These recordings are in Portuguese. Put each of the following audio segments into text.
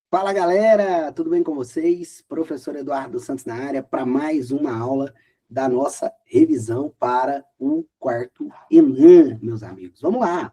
Fala galera, tudo bem com vocês? Professor Eduardo Santos na área para mais uma aula da nossa revisão para o quarto ENAM, meus amigos. Vamos lá!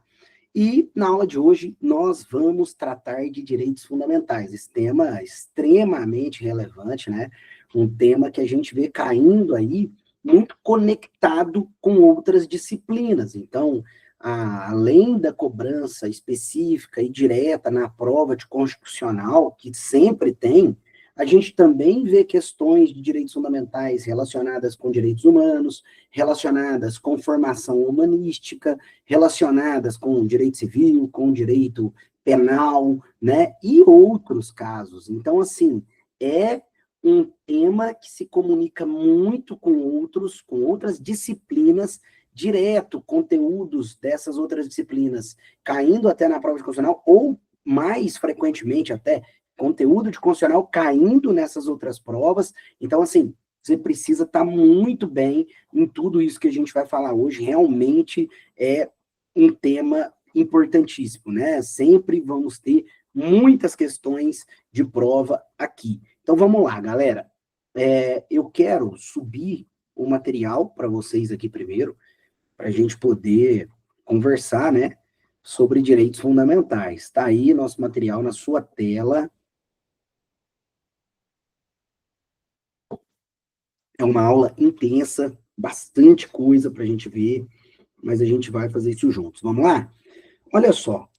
E na aula de hoje nós vamos tratar de direitos fundamentais, esse tema extremamente relevante, né? Um tema que a gente vê caindo aí muito conectado com outras disciplinas. Então, além da cobrança específica e direta na prova de constitucional, que sempre tem, a gente também vê questões de direitos fundamentais relacionadas com direitos humanos, relacionadas com formação humanística, relacionadas com direito civil, com direito penal, né, e outros casos. Então, assim, é um tema que se comunica muito com outras disciplinas, direto, conteúdos dessas outras disciplinas caindo até na prova de constitucional, ou mais frequentemente até, conteúdo de constitucional caindo nessas outras provas. Então, assim, você precisa estar muito bem em tudo isso que a gente vai falar hoje. Realmente é um tema importantíssimo, né? Sempre vamos ter muitas questões de prova aqui. Então, vamos lá, galera. Eu quero subir o material para vocês aqui primeiro, para a gente poder conversar, né, sobre direitos fundamentais. Está aí nosso material na sua tela. É uma aula intensa, bastante coisa para a gente ver, mas a gente vai fazer isso juntos. Vamos lá? Olha só,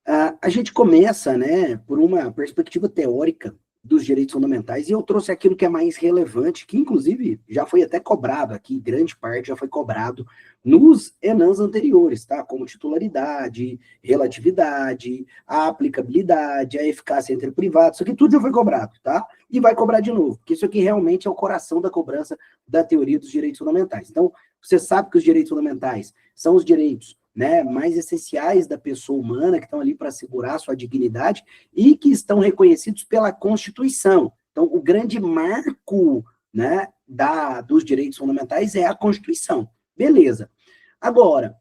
a gente começa, né, por uma perspectiva teórica dos direitos fundamentais, e eu trouxe aquilo que é mais relevante, que inclusive já foi até cobrado aqui, grande parte já foi cobrado nos ENAMs anteriores, tá? Como titularidade, relatividade, a aplicabilidade, a eficácia entre privados, isso aqui tudo já foi cobrado, tá? E vai cobrar de novo, porque isso aqui realmente é o coração da cobrança da teoria dos direitos fundamentais. Então, você sabe que os direitos fundamentais são os direitos, né, mais essenciais da pessoa humana, que estão ali para assegurar a sua dignidade e que estão reconhecidos pela Constituição. Então, o grande marco, né, dos direitos fundamentais é a Constituição. Beleza. Agora,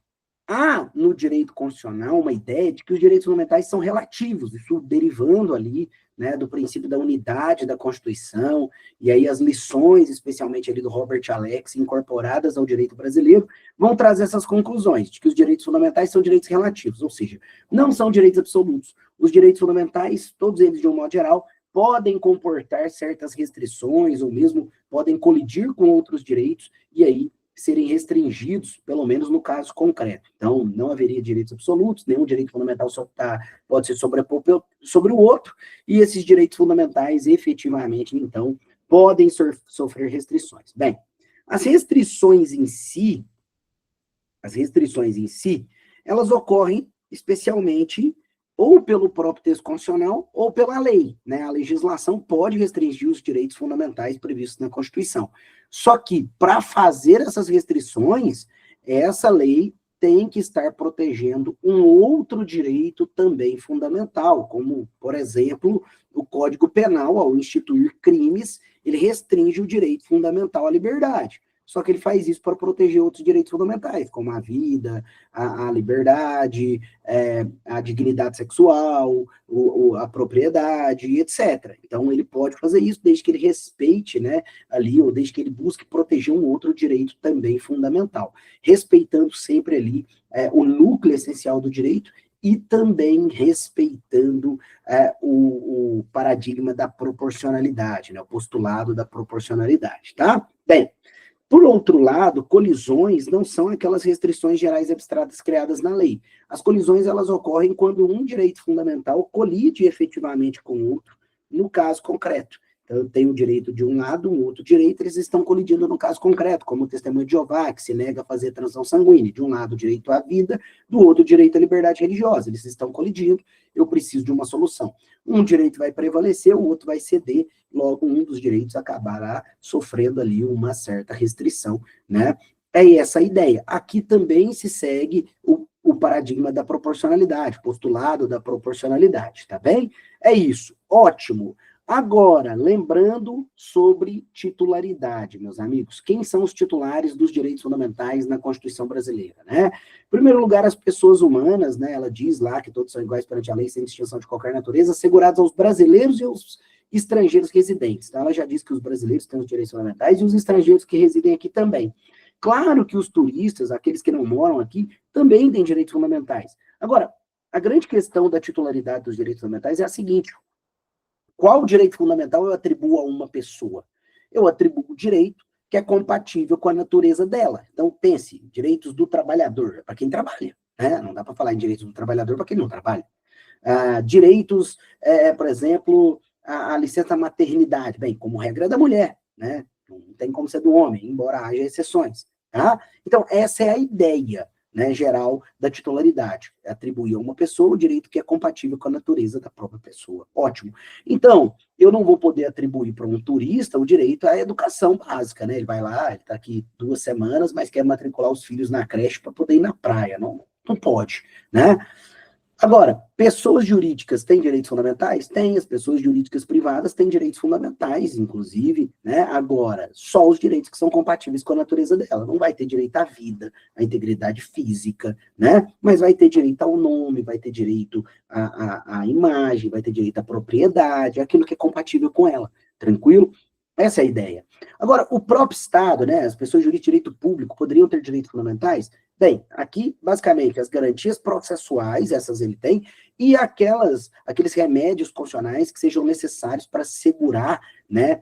há no direito constitucional uma ideia de que os direitos fundamentais são relativos, isso derivando ali, né, do princípio da unidade da Constituição, e aí as lições, especialmente ali do Robert Alex, incorporadas ao direito brasileiro, vão trazer essas conclusões, de que os direitos fundamentais são direitos relativos, ou seja, não são direitos absolutos. Os direitos fundamentais, todos eles de um modo geral, podem comportar certas restrições, ou mesmo podem colidir com outros direitos, e aí serem restringidos, pelo menos no caso concreto. Então, não haveria direitos absolutos, nenhum direito fundamental pode se sobrepor sobre o outro, e esses direitos fundamentais, efetivamente, então, podem sofrer restrições. Bem, as restrições em si, elas ocorrem especialmente ou pelo próprio texto constitucional ou pela lei, né? A legislação pode restringir os direitos fundamentais previstos na Constituição. Só que, para fazer essas restrições, essa lei tem que estar protegendo um outro direito também fundamental, como, por exemplo, o Código Penal, ao instituir crimes, ele restringe o direito fundamental à liberdade. Só que ele faz isso para proteger outros direitos fundamentais, como a vida, a liberdade, a dignidade sexual, a propriedade, etc. Então, ele pode fazer isso desde que ele respeite, né, ali, ou desde que ele busque proteger um outro direito também fundamental, respeitando sempre ali o núcleo essencial do direito e também respeitando o paradigma da proporcionalidade, né, o postulado da proporcionalidade, tá? Bem, por outro lado, colisões não são aquelas restrições gerais abstratas criadas na lei. As colisões, elas ocorrem quando um direito fundamental colide efetivamente com o outro, no caso concreto. Então, eu tenho o direito de um lado, um outro direito, eles estão colidindo no caso concreto, como o testemunho de Jeová, que se nega a fazer transfusão sanguínea. De um lado, o direito à vida, do outro, o direito à liberdade religiosa. Eles estão colidindo, eu preciso de uma solução. Um direito vai prevalecer, o outro vai ceder, logo um dos direitos acabará sofrendo ali uma certa restrição, né? É essa a ideia. Aqui também se segue o paradigma da proporcionalidade, postulado da proporcionalidade, tá bem? É isso, ótimo. Agora, lembrando sobre titularidade, meus amigos, quem são os titulares dos direitos fundamentais na Constituição brasileira, né? Em primeiro lugar, as pessoas humanas, né? Ela diz lá que todos são iguais perante a lei, sem distinção de qualquer natureza, assegurados aos brasileiros e aos estrangeiros residentes. Então, ela já diz que os brasileiros têm os direitos fundamentais e os estrangeiros que residem aqui também. Claro que os turistas, aqueles que não moram aqui, também têm direitos fundamentais. Agora, a grande questão da titularidade dos direitos fundamentais é a seguinte: qual direito fundamental eu atribuo a uma pessoa? Eu atribuo o direito que é compatível com a natureza dela. Então, pense, direitos do trabalhador, para quem trabalha, né? Não dá para falar em direitos do trabalhador para quem não trabalha. Direitos, por exemplo, a licença maternidade, bem, como regra é da mulher, né? Não tem como ser do homem, embora haja exceções, tá? Então, essa é a ideia, né, geral da titularidade, é atribuir a uma pessoa o direito que é compatível com a natureza da própria pessoa. Ótimo. Então, eu não vou poder atribuir para um turista o direito à educação básica, né? Ele vai lá, ele está aqui 2 semanas, mas quer matricular os filhos na creche para poder ir na praia. Não, não pode, né? Agora, pessoas jurídicas têm direitos fundamentais? Tem, as pessoas jurídicas privadas têm direitos fundamentais, inclusive, né? Agora, só os direitos que são compatíveis com a natureza dela. Não vai ter direito à vida, à integridade física, né? Mas vai ter direito ao nome, vai ter direito à imagem, vai ter direito à propriedade, aquilo que é compatível com ela. Tranquilo? Essa é a ideia. Agora, o próprio Estado, né? As pessoas jurídicas de direito público poderiam ter direitos fundamentais? Bem, aqui, basicamente, as garantias processuais, essas ele tem, e aqueles remédios constitucionais que sejam necessários para assegurar, né,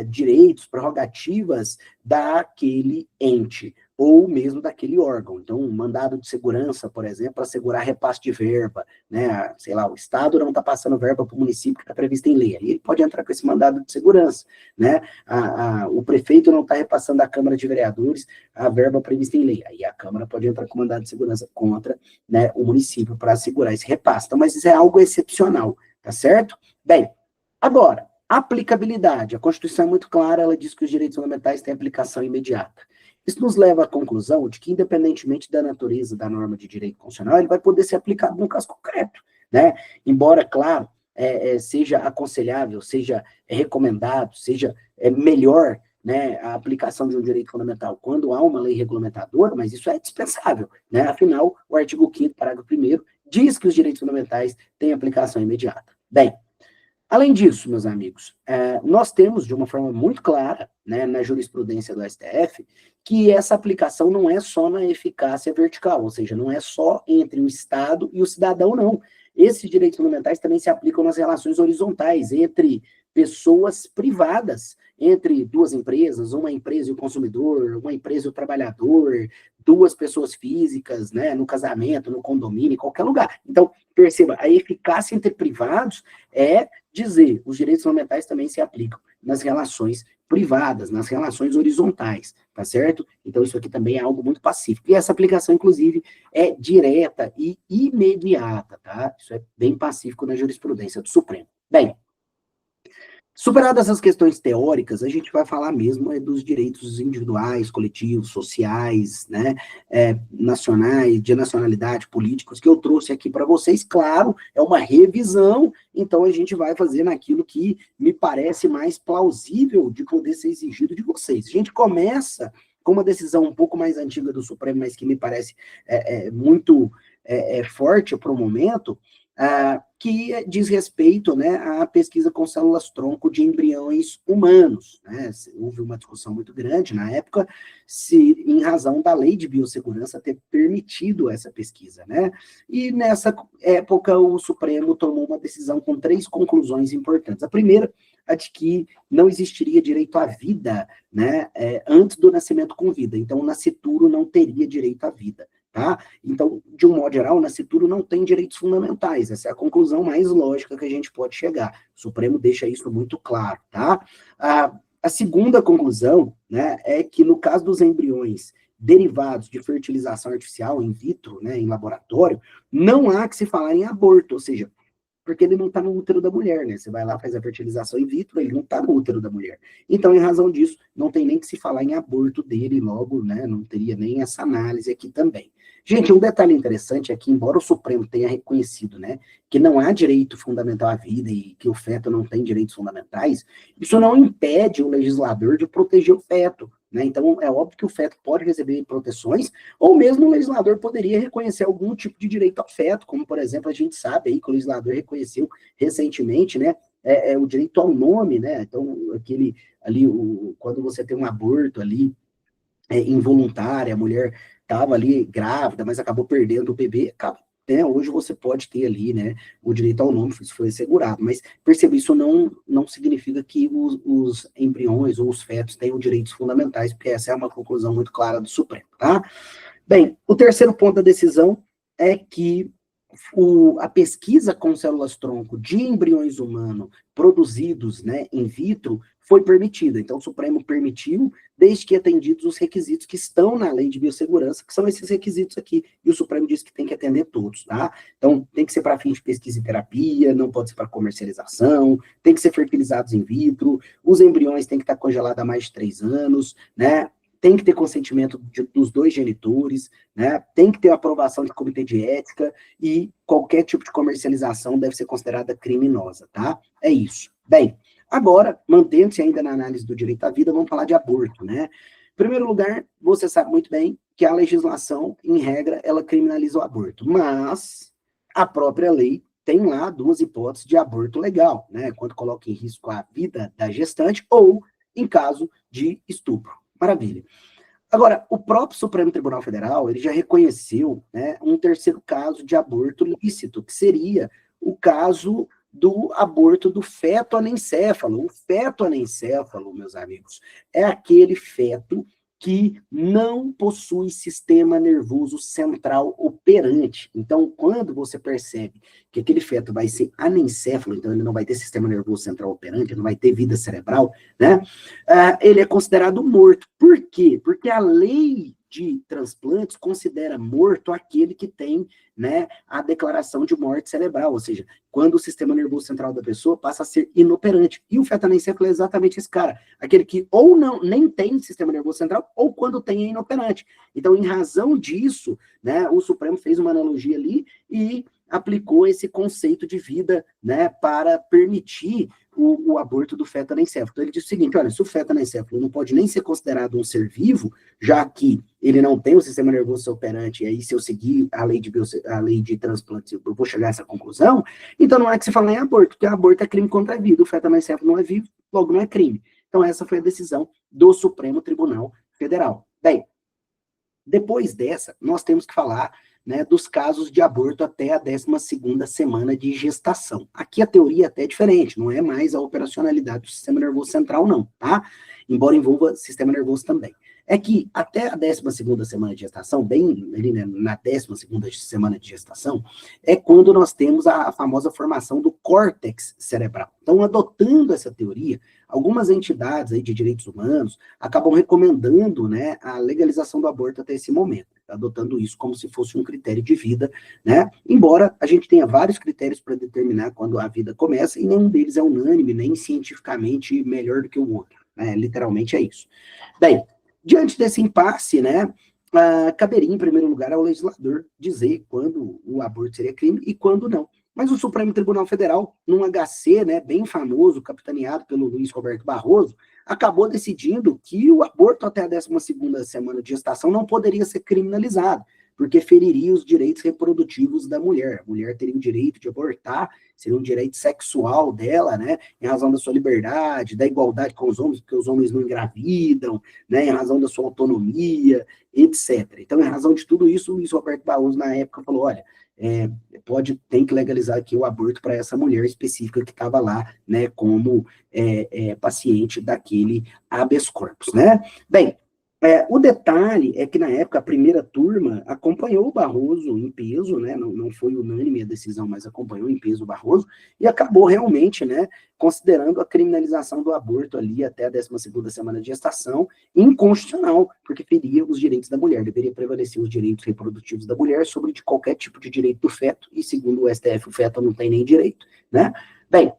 direitos, prerrogativas daquele ente, ou mesmo daquele órgão. Então, um mandado de segurança, por exemplo, para assegurar repasse de verba, né, sei lá, o Estado não está passando verba para o município que está previsto em lei, aí ele pode entrar com esse mandado de segurança, né, o prefeito não está repassando à Câmara de Vereadores a verba prevista em lei, aí a Câmara pode entrar com mandado de segurança contra, né, o município para assegurar esse repasse. Então, mas isso é algo excepcional, tá certo? Bem, agora, aplicabilidade. A Constituição é muito clara, ela diz que os direitos fundamentais têm aplicação imediata. Isso nos leva à conclusão de que, independentemente da natureza da norma de direito constitucional, ele vai poder ser aplicado no caso concreto, né? Embora, claro, seja aconselhável, seja recomendado, seja melhor, né, a aplicação de um direito fundamental quando há uma lei regulamentadora, mas isso é dispensável, né? Afinal, o artigo 5º, parágrafo 1º, diz que os direitos fundamentais têm aplicação imediata. Bem, além disso, meus amigos, nós temos, de uma forma muito clara, né, na jurisprudência do STF, que essa aplicação não é só na eficácia vertical, ou seja, não é só entre o Estado e o cidadão, não. Esses direitos fundamentais também se aplicam nas relações horizontais, entre pessoas privadas, entre 2 empresas, uma empresa e o consumidor, uma empresa e o trabalhador, 2 pessoas físicas, né, no casamento, no condomínio, em qualquer lugar. Então, perceba, a eficácia entre privados é dizer, os direitos fundamentais também se aplicam nas relações privadas, nas relações horizontais, tá certo? Então, isso aqui também é algo muito pacífico. E essa aplicação, inclusive, é direta e imediata, tá? Isso é bem pacífico na jurisprudência do Supremo. Bem, superadas essas questões teóricas, a gente vai falar mesmo dos direitos individuais, coletivos, sociais, né, nacionais, de nacionalidade, políticos, que eu trouxe aqui para vocês. Claro, é uma revisão, então a gente vai fazer naquilo que me parece mais plausível de poder ser exigido de vocês. A gente começa com uma decisão um pouco mais antiga do Supremo, mas que me parece muito forte para o momento, que diz respeito, né, à pesquisa com células-tronco de embriões humanos, né? Houve uma discussão muito grande na época, em razão da lei de biossegurança ter permitido essa pesquisa, né? E nessa época o Supremo tomou uma decisão com 3 conclusões importantes. A primeira, a de que não existiria direito à vida, né, antes do nascimento com vida. Então, o nascituro não teria direito à vida. Tá? Então, de um modo geral, o nascituro não tem direitos fundamentais. Essa é a conclusão mais lógica que a gente pode chegar. O Supremo deixa isso muito claro. Tá? A segunda conclusão, né, é que no caso dos embriões derivados de fertilização artificial in vitro, né, em laboratório, não há que se falar em aborto, ou seja, porque ele não está no útero da mulher, né? Você vai lá, faz a fertilização in vitro, ele não está no útero da mulher. Então, em razão disso, não tem nem que se falar em aborto dele, logo, né? Não teria nem essa análise aqui também. Gente, um detalhe interessante é que, embora o Supremo tenha reconhecido, né, que não há direito fundamental à vida e que o feto não tem direitos fundamentais, isso não impede o legislador de proteger o feto, né? Então, é óbvio que o feto pode receber proteções, ou mesmo o legislador poderia reconhecer algum tipo de direito ao feto, como, por exemplo, a gente sabe aí que o legislador reconheceu recentemente, né, o direito ao nome, né? Então, aquele ali, quando você tem um aborto ali, involuntária, a mulher estava ali grávida, mas acabou perdendo o bebê, né, hoje você pode ter ali, né, o direito ao nome, isso foi assegurado, mas perceba, isso não significa que os embriões ou os fetos tenham direitos fundamentais, porque essa é uma conclusão muito clara do Supremo, tá? Bem, o terceiro ponto da decisão é que a pesquisa com células-tronco de embriões humanos produzidos, né, in vitro foi permitida. Então, o Supremo permitiu, desde que atendidos os requisitos que estão na Lei de Biossegurança, que são esses requisitos aqui, e o Supremo disse que tem que atender todos, tá? Então, tem que ser para fins de pesquisa e terapia, não pode ser para comercialização, tem que ser fertilizados in vitro, os embriões têm que estar congelados há mais de 3 anos, né? Tem que ter consentimento dos 2 genitores, né? Tem que ter aprovação de comitê de ética e qualquer tipo de comercialização deve ser considerada criminosa, tá? É isso. Bem, agora, mantendo-se ainda na análise do direito à vida, vamos falar de aborto, né? Em primeiro lugar, você sabe muito bem que a legislação, em regra, ela criminaliza o aborto, mas a própria lei tem lá 2 hipóteses de aborto legal, né? Quando coloca em risco a vida da gestante ou em caso de estupro. Maravilha. Agora, o próprio Supremo Tribunal Federal, ele já reconheceu, né, um terceiro caso de aborto lícito, que seria o caso do aborto do feto anencéfalo. O feto anencéfalo, meus amigos, é aquele feto que não possui sistema nervoso central operante. Então, quando você percebe que aquele feto vai ser anencéfalo, então ele não vai ter sistema nervoso central operante, não vai ter vida cerebral, né? Ele é considerado morto. Por quê? Porque a lei de transplantes considera morto aquele que tem, né, a declaração de morte cerebral, ou seja, quando o sistema nervoso central da pessoa passa a ser inoperante. E o feto anencéfalo é exatamente esse cara, aquele que ou não nem tem sistema nervoso central, ou quando tem é inoperante. Então, em razão disso, né, o Supremo fez uma analogia ali e aplicou esse conceito de vida, né, para permitir o aborto do feto anencéfalo. Então, ele diz o seguinte, olha, se o feto anencéfalo não pode nem ser considerado um ser vivo, já que ele não tem o sistema nervoso operante, e aí se eu seguir a lei de transplantes, eu vou chegar a essa conclusão, então não é que se fala em aborto, porque aborto é crime contra a vida, o feto anencéfalo não é vivo, logo não é crime. Então, essa foi a decisão do Supremo Tribunal Federal. Bem, depois dessa, nós temos que falar, né, dos casos de aborto até a 12ª semana de gestação. Aqui a teoria até é diferente, não é mais a operacionalidade do sistema nervoso central, não, tá? Embora envolva sistema nervoso também. É que até a 12ª semana de gestação, bem ali, né, na 12ª semana de gestação, é quando nós temos a famosa formação do córtex cerebral. Então, adotando essa teoria, algumas entidades aí de direitos humanos acabam recomendando, né, a legalização do aborto até esse momento, adotando isso como se fosse um critério de vida, né? Embora a gente tenha vários critérios para determinar quando a vida começa, e nenhum deles é unânime, nem cientificamente melhor do que o outro, né? Literalmente é isso. Bem, diante desse impasse, né, caberia, em primeiro lugar, ao legislador dizer quando o aborto seria crime e quando não. Mas o Supremo Tribunal Federal, num HC, né, bem famoso, capitaneado pelo Luiz Roberto Barroso, acabou decidindo que o aborto até a 12ª semana de gestação não poderia ser criminalizado, porque feriria os direitos reprodutivos da mulher. A mulher teria o direito de abortar, seria um direito sexual dela, né, em razão da sua liberdade, da igualdade com os homens, porque os homens não engravidam, né, em razão da sua autonomia, etc. Então, em razão de tudo isso, o Luiz Roberto Barroso, na época, falou, olha, tem que legalizar aqui o aborto para essa mulher específica que estava lá, né, como paciente daquele habeas corpus, né? Bem, O detalhe é que, na época, a primeira turma acompanhou o Barroso em peso, né, não foi unânime a decisão, mas acompanhou em peso o Barroso, e acabou realmente, né, considerando a criminalização do aborto ali até a 12ª semana de gestação inconstitucional, porque feria os direitos da mulher, deveria prevalecer os direitos reprodutivos da mulher sobre de qualquer tipo de direito do feto, e segundo o STF, o feto não tem nem direito, né? Bem,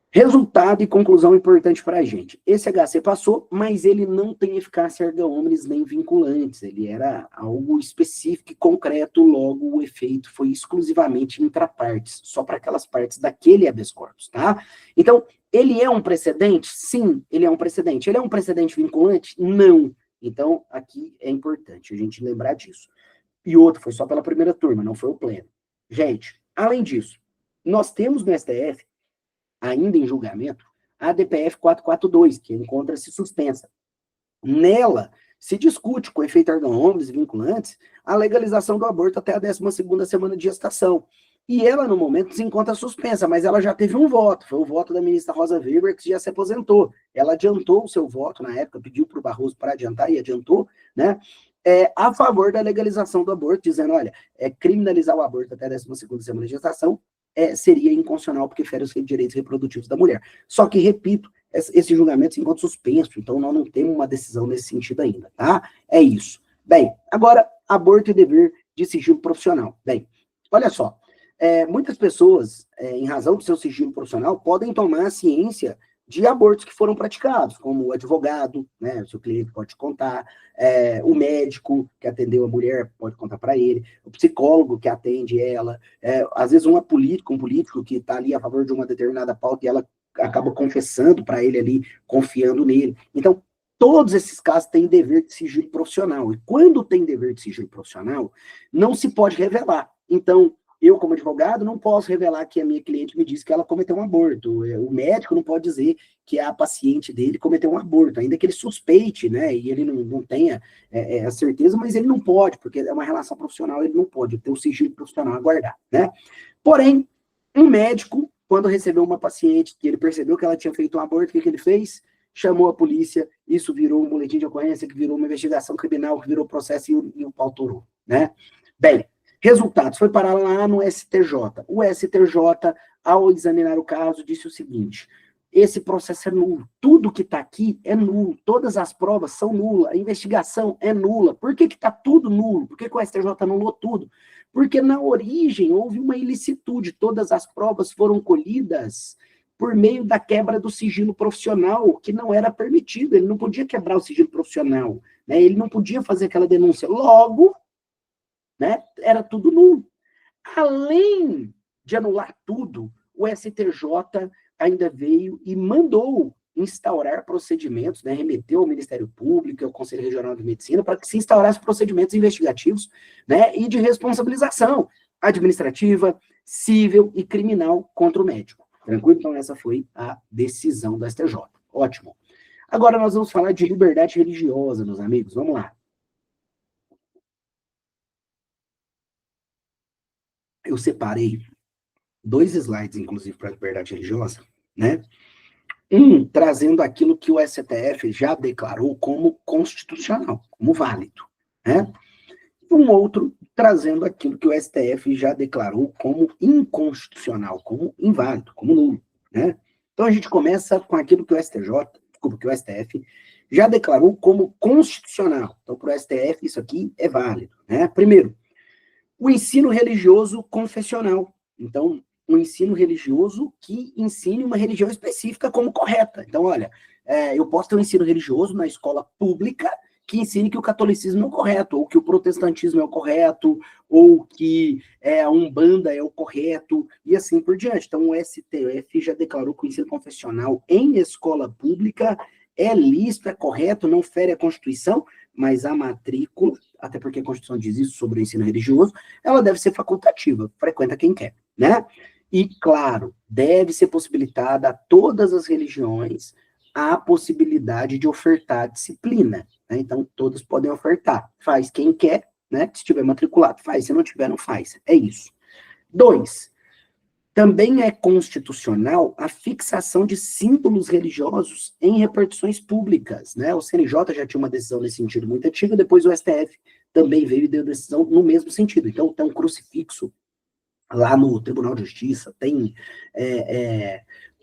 resultado e conclusão importante para a gente. Esse HC passou, mas ele não tem eficácia erga omnes nem vinculantes. Ele era algo específico e concreto, logo o efeito foi exclusivamente intrapartes, só para aquelas partes daquele habeas corpus, tá? Então, ele é um precedente? Sim, ele é um precedente. Ele é um precedente vinculante? Não. Então, aqui é importante a gente lembrar disso. E outro, foi só pela primeira turma, não foi o pleno. Gente, além disso, nós temos no STF ainda em julgamento, a DPF 442, que encontra-se suspensa. Nela, se discute, com efeito erga omnes e vinculantes, a legalização do aborto até a 12ª semana de gestação. E ela, no momento, se encontra suspensa, mas ela já teve um voto, foi o voto da ministra Rosa Weber, que já se aposentou. Ela adiantou o seu voto na época, pediu para o Barroso para adiantar, e adiantou, né? A favor da legalização do aborto, dizendo, olha, criminalizar o aborto até a 12ª semana de gestação seria inconstitucional, porque fere os direitos reprodutivos da mulher. Só que, repito, esse julgamento se encontra suspenso, então nós não temos uma decisão nesse sentido ainda, tá? É isso. Bem, agora, aborto e dever de sigilo profissional. Bem, olha só, muitas pessoas, em razão do seu sigilo profissional, podem tomar ciência de abortos que foram praticados, como o advogado, né, o seu cliente pode contar, o médico que atendeu a mulher pode contar para ele, o psicólogo que atende ela, às vezes um político que está ali a favor de uma determinada pauta e ela acaba confessando para ele ali, confiando nele. Então, todos esses casos têm dever de sigilo profissional, e quando tem dever de sigilo profissional, não se pode revelar. Então, eu, como advogado, não posso revelar que a minha cliente me disse que ela cometeu um aborto. O médico não pode dizer que a paciente dele cometeu um aborto, ainda que ele suspeite, né, e ele não tenha a certeza, mas ele não pode, porque é uma relação profissional, ele não pode ter o sigilo profissional a guardar, né? Porém, um médico, quando recebeu uma paciente, que ele percebeu que ela tinha feito um aborto, o que ele fez? Chamou a polícia, isso virou um boletim de ocorrência, que virou uma investigação criminal, que virou processo e o pau torou, né? Bem, resultados, foi parar lá no STJ. O STJ, ao examinar o caso, disse o seguinte: esse processo é nulo. Tudo que está aqui é nulo. Todas as provas são nulas. A investigação é nula. Por que está tudo nulo? Por que o STJ anulou tudo? Porque na origem houve uma ilicitude. Todas as provas foram colhidas por meio da quebra do sigilo profissional, que não era permitido. Ele não podia quebrar o sigilo profissional, né? Ele não podia fazer aquela denúncia. Logo, né, era tudo nulo. Além de anular tudo, o STJ ainda veio e mandou instaurar procedimentos, né, remeteu ao Ministério Público, ao Conselho Regional de Medicina, para que se instaurassem procedimentos investigativos, né, e de responsabilização administrativa, civil e criminal contra o médico. Tranquilo? Então, essa foi a decisão do STJ. Ótimo. Agora nós vamos falar de liberdade religiosa, meus amigos. Vamos lá. Eu separei 2 slides, inclusive, para a liberdade religiosa, né? Um, trazendo aquilo que o STF já declarou como constitucional, como válido, né? Um outro, trazendo aquilo que o STF já declarou como inconstitucional, como inválido, como nulo, né? Então, a gente começa com aquilo que o que o STF já declarou como constitucional. Então, para o STF, isso aqui é válido, né? Primeiro, o ensino religioso confessional. Então, um ensino religioso que ensine uma religião específica como correta. Então, olha, eu posso ter um ensino religioso na escola pública que ensine que o catolicismo é o correto, ou que o protestantismo é o correto, ou que a Umbanda é o correto, e assim por diante. Então, o STF já declarou que o ensino confessional em escola pública é lícito, é correto, não fere a Constituição, mas a matrícula, até porque a Constituição diz isso sobre o ensino religioso, ela deve ser facultativa, frequenta quem quer, né? E, claro, deve ser possibilitada a todas as religiões a possibilidade de ofertar disciplina, né? Então, todos podem ofertar. Faz quem quer, né? Se estiver matriculado, faz. Se não tiver, não faz. É isso. 2, Também é constitucional a fixação de símbolos religiosos em repartições públicas, né? O CNJ já tinha uma decisão nesse sentido muito antiga, depois o STF também veio e deu decisão no mesmo sentido. Então, tem um crucifixo lá no Tribunal de Justiça, tem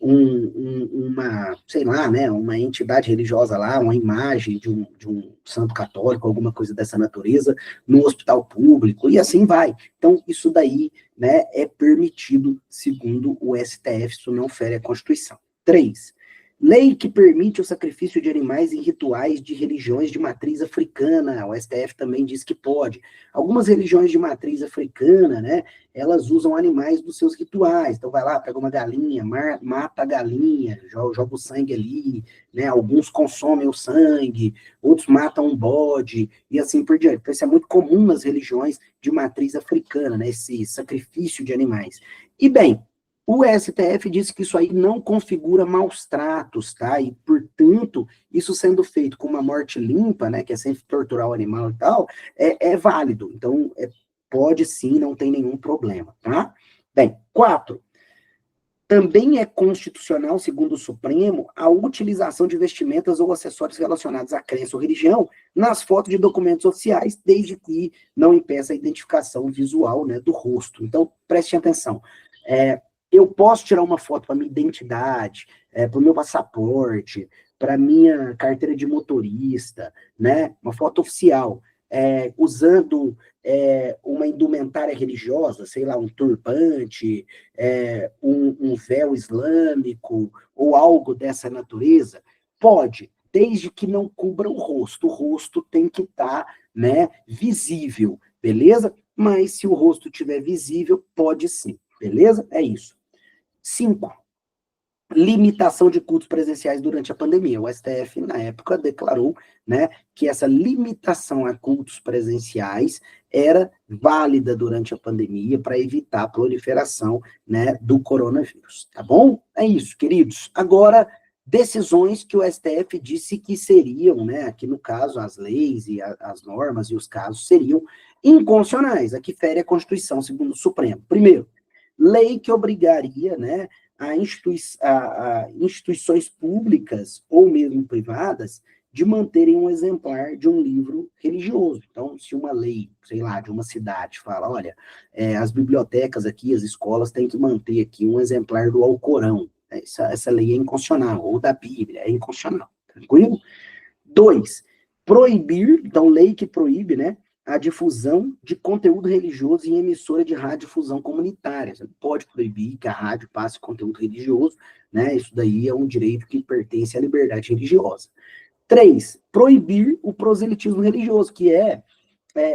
uma, sei lá, né, uma entidade religiosa lá, uma imagem de um santo católico, alguma coisa dessa natureza, no hospital público, e assim vai. Então, isso daí, né, é permitido, segundo o STF, isso não fere a Constituição. 3. Lei que permite o sacrifício de animais em rituais de religiões de matriz africana. O STF também diz que pode. Algumas religiões de matriz africana, né, elas usam animais dos seus rituais. Então, vai lá, pega uma galinha, mata a galinha, joga o sangue ali, né? Alguns consomem o sangue, outros matam um bode, e assim por diante. Então, isso é muito comum nas religiões de matriz africana, né? Esse sacrifício de animais. E, bem, o STF disse que isso aí não configura maus tratos, tá? E, portanto, isso sendo feito com uma morte limpa, né, que é sem torturar o animal e tal, é válido. Então, pode sim, não tem nenhum problema, tá? Bem, 4. Também é constitucional, segundo o Supremo, a utilização de vestimentas ou acessórios relacionados à crença ou religião nas fotos de documentos oficiais, desde que não impeça a identificação visual, né, do rosto. Então, preste atenção. Eu posso tirar uma foto para minha identidade, para o meu passaporte, para minha carteira de motorista, né? Uma foto oficial, usando uma indumentária religiosa, sei lá, um turbante, um véu islâmico, ou algo dessa natureza, pode, desde que não cubra o rosto. O rosto tem que estar, né, visível, beleza? Mas se o rosto estiver visível, pode sim, beleza? É isso. 5. Limitação de cultos presenciais durante a pandemia. O STF, na época, declarou, né, que essa limitação a cultos presenciais era válida durante a pandemia para evitar a proliferação, né, do coronavírus. Tá bom? É isso, queridos. Agora, decisões que o STF disse que seriam, né, aqui no caso, as leis e as normas e os casos seriam inconstitucionais. Aqui fere a Constituição, segundo o Supremo. Primeiro, lei que obrigaria, né, a instituições públicas ou mesmo privadas de manterem um exemplar de um livro religioso. Então, se uma lei, sei lá, de uma cidade fala, olha, as bibliotecas aqui, as escolas têm que manter aqui um exemplar do Alcorão, essa lei é inconstitucional, ou da Bíblia, é inconstitucional, tranquilo? 2, proibir, então, lei que proíbe, né, a difusão de conteúdo religioso em emissora de radiodifusão comunitária. Você não pode proibir que a rádio passe conteúdo religioso, né? Isso daí é um direito que pertence à liberdade religiosa. 3, proibir o proselitismo religioso, que é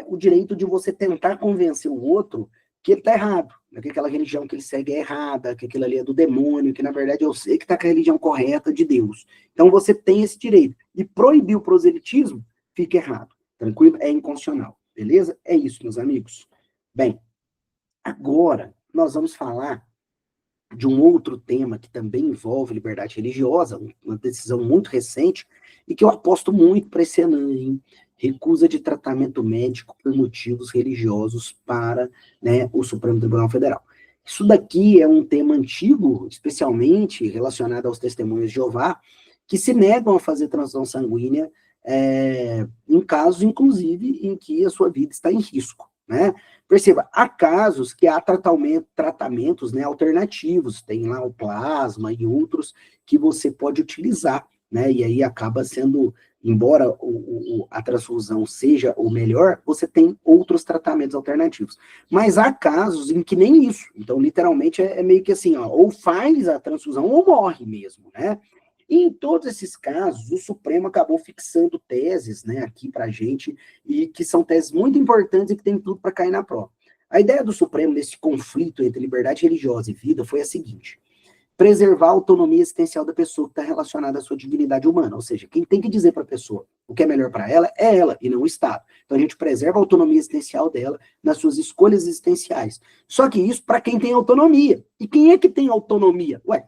o direito de você tentar convencer o outro que ele está errado, né? Que aquela religião que ele segue é errada, que aquilo ali é do demônio, que na verdade eu sei que está com a religião correta de Deus. Então você tem esse direito. E proibir o proselitismo fica errado. Tranquilo? É inconstitucional. Beleza? É isso, meus amigos. Bem, agora nós vamos falar de um outro tema que também envolve liberdade religiosa, uma decisão muito recente, e que eu aposto muito para esse ano, hein? Recusa de tratamento médico por motivos religiosos para, né, o Supremo Tribunal Federal. Isso daqui é um tema antigo, especialmente relacionado aos testemunhos de Jeová, que se negam a fazer transfusão sanguínea em casos, inclusive, em que a sua vida está em risco, né? Perceba, há casos que há tratamentos, né, alternativos, tem lá o plasma e outros que você pode utilizar, né? E aí acaba sendo, embora a transfusão seja o melhor, você tem outros tratamentos alternativos. Mas há casos em que nem isso. Então, literalmente, é meio que assim, ó, ou faz a transfusão ou morre mesmo, né? E em todos esses casos, o Supremo acabou fixando teses, né, aqui para a gente, e que são teses muito importantes e que tem tudo para cair na prova. A ideia do Supremo nesse conflito entre liberdade religiosa e vida foi a seguinte: preservar a autonomia existencial da pessoa que está relacionada à sua dignidade humana, ou seja, quem tem que dizer para a pessoa o que é melhor para ela é ela e não o Estado. Então a gente preserva a autonomia existencial dela nas suas escolhas existenciais. Só que isso para quem tem autonomia. E quem é que tem autonomia? Ué,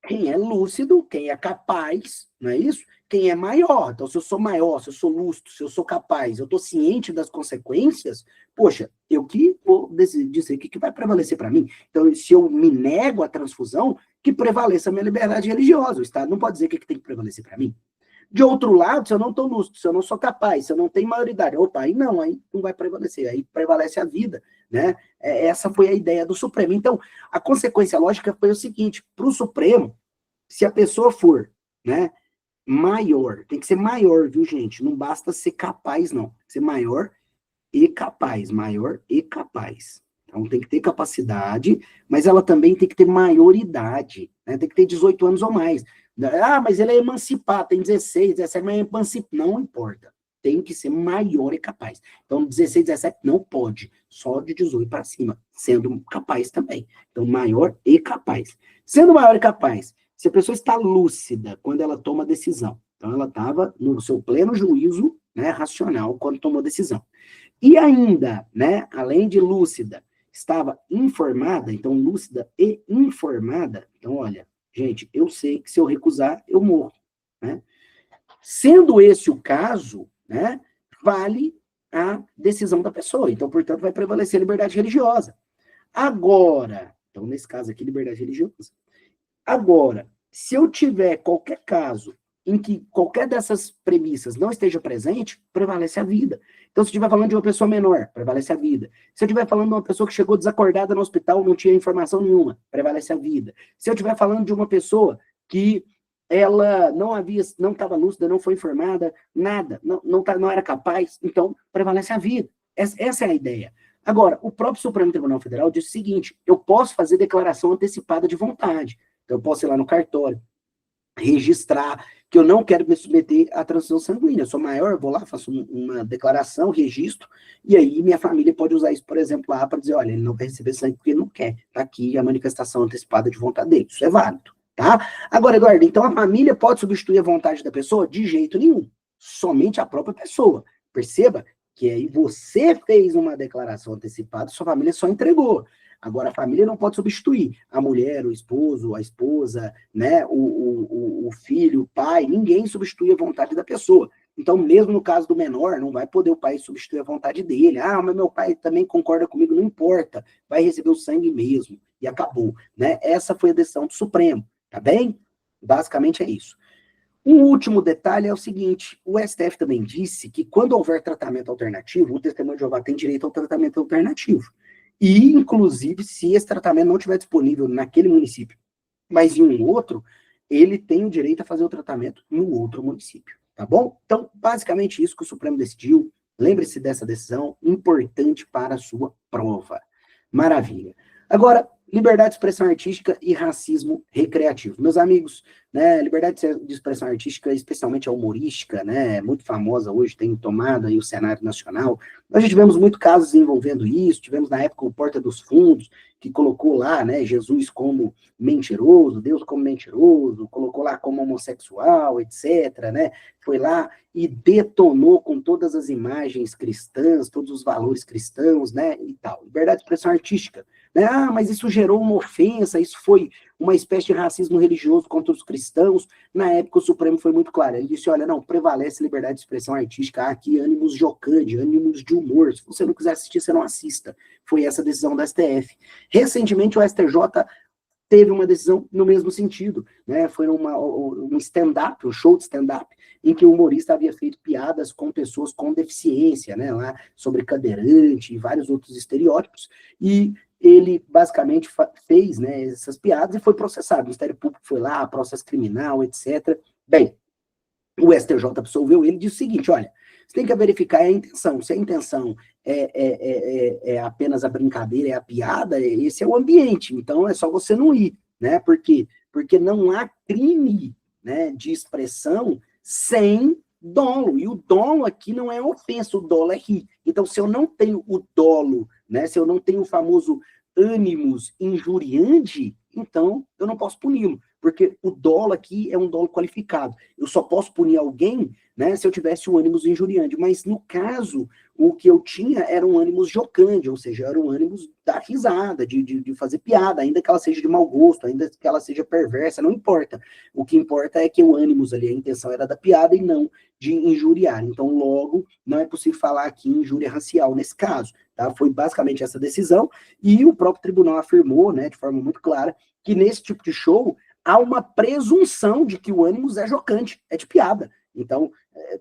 quem é lúcido, quem é capaz, não é isso? quem é maior. Então, se eu sou maior, se eu sou lúcido, se eu sou capaz, eu estou ciente das consequências, poxa, eu que vou dizer o que vai prevalecer para mim. Então, se eu me nego à transfusão, que prevaleça a minha liberdade religiosa. O Estado não pode dizer o que tem que prevalecer para mim. De outro lado, se eu não estou lúcido, se eu não sou capaz, se eu não tenho maioridade, opa, aí não vai prevalecer, aí prevalece a vida, né? Essa foi a ideia do Supremo. Então, a consequência lógica foi o seguinte, para o Supremo, se a pessoa for, né, maior, tem que ser maior, viu, gente? Não basta ser capaz, não. Tem que ser maior e capaz, maior e capaz. Então, tem que ter capacidade, mas ela também tem que ter maioridade, né? Tem que ter 18 anos ou mais. Ah, mas ele é emancipado, tem 16, 17, mas é emancipado. Não importa. Tem que ser maior e capaz. Então, 16, 17 não pode. Só de 18 para cima, sendo capaz também. Então, maior e capaz. Sendo maior e capaz, se a pessoa está lúcida quando ela toma decisão, então ela estava no seu pleno juízo, né, racional, quando tomou decisão. E ainda, né, além de lúcida, estava informada, então lúcida e informada, então olha, gente, eu sei que se eu recusar, eu morro, né? Sendo esse o caso, né, vale a decisão da pessoa, então, portanto, vai prevalecer a liberdade religiosa. Agora, então, nesse caso aqui, liberdade religiosa. Agora, se eu tiver qualquer caso em que qualquer dessas premissas não esteja presente, prevalece a vida. Então, se eu estiver falando de uma pessoa menor, prevalece a vida. Se eu estiver falando de uma pessoa que chegou desacordada no hospital, não tinha informação nenhuma, prevalece a vida. Se eu estiver falando de uma pessoa que ela não estava lúcida, não foi informada, nada, não era capaz, então prevalece a vida. Essa é a ideia. Agora, o próprio Supremo Tribunal Federal diz o seguinte, eu posso fazer declaração antecipada de vontade. Então, eu posso ir lá no cartório, registrar que eu não quero me submeter à transfusão sanguínea. Eu sou maior, vou lá, faço uma declaração, registro, e aí minha família pode usar isso, por exemplo, lá para dizer, olha, ele não vai receber sangue porque ele não quer. Está aqui a manifestação antecipada de vontade dele. Isso é válido, tá? Agora, Eduardo, então a família pode substituir a vontade da pessoa? De jeito nenhum. Somente a própria pessoa. Perceba que aí você fez uma declaração antecipada, sua família só entregou. Agora, a família não pode substituir a mulher, o esposo, a esposa, né, o filho, o pai, ninguém substitui a vontade da pessoa. Então, mesmo no caso do menor, não vai poder o pai substituir a vontade dele. Ah, mas meu pai também concorda comigo, não importa, vai receber o sangue mesmo, e acabou, né? Essa foi a decisão do Supremo, tá bem? Basicamente é isso. Um último detalhe é o seguinte, o STF também disse que quando houver tratamento alternativo, o testemunho de Jeová tem direito ao tratamento alternativo. E, inclusive, se esse tratamento não estiver disponível naquele município, mas em um outro, ele tem o direito a fazer o tratamento no outro município, tá bom? Então, basicamente isso que o Supremo decidiu. Lembre-se dessa decisão, importante para a sua prova. Maravilha. Agora, liberdade de expressão artística e racismo recreativo. Meus amigos, né, liberdade de expressão artística, especialmente a humorística, né, muito famosa hoje, tem tomado aí o cenário nacional. Nós já tivemos muitos casos envolvendo isso, tivemos na época o Porta dos Fundos, que colocou lá, né, Jesus como mentiroso, Deus como mentiroso, colocou lá como homossexual, etc., né, foi lá e detonou com todas as imagens cristãs, todos os valores cristãos, né, e tal. Liberdade de expressão artística, né, mas isso gerou uma ofensa, isso foi uma espécie de racismo religioso contra os cristãos. Na época, o Supremo foi muito claro. Ele disse, olha, não, prevalece liberdade de expressão artística. Há aqui ânimos jocante, ânimos de humor. Se você não quiser assistir, você não assista. Foi essa a decisão da STF. Recentemente, o STJ teve uma decisão no mesmo sentido, né? Foi um stand-up, um show de stand-up, em que o humorista havia feito piadas com pessoas com deficiência, né? Lá sobre cadeirante e vários outros estereótipos, e ele basicamente fez, né, essas piadas e foi processado. O Ministério Público foi lá, processo criminal, etc. Bem, o STJ absolveu ele e disse o seguinte, olha, você tem que verificar a intenção. Se a intenção é apenas a brincadeira, é a piada, esse é o ambiente. Então, é só você não ir, né? Por quê? Porque não há crime, né, de expressão sem dolo. E o dolo aqui não é ofensa, o dolo é rir. Então, se eu não tenho o dolo, né, se eu não tenho o famoso ânimos injuriandi, então eu não posso puni-lo, porque o dolo aqui é um dolo qualificado. Eu só posso punir alguém, né, se eu tivesse o ânimos injuriande, mas no caso, o que eu tinha era um ânimos jocante, ou seja, era um ânimos da risada, de fazer piada, ainda que ela seja de mau gosto, ainda que ela seja perversa, não importa. O que importa é que o ânimos ali, a intenção era da piada e não de injuriar. Então, logo, não é possível falar aqui em injúria racial nesse caso. Tá? Foi basicamente essa decisão, e o próprio tribunal afirmou, né, de forma muito clara, que nesse tipo de show há uma presunção de que o ânimos é jocante, é de piada. Então,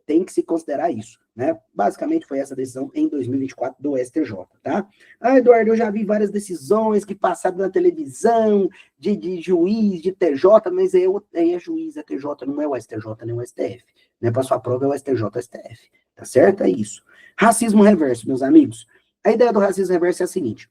tem que se considerar isso, né? Basicamente foi essa decisão em 2024 do STJ, tá? Ah, Eduardo, eu já vi várias decisões que passaram na televisão, de juiz, de TJ, mas aí é juiz, é TJ, não é o STJ, nem o STF. Né? Para sua prova é o STJ, STF. Tá certo? É isso. Racismo reverso, meus amigos. A ideia do racismo reverso é a seguinte.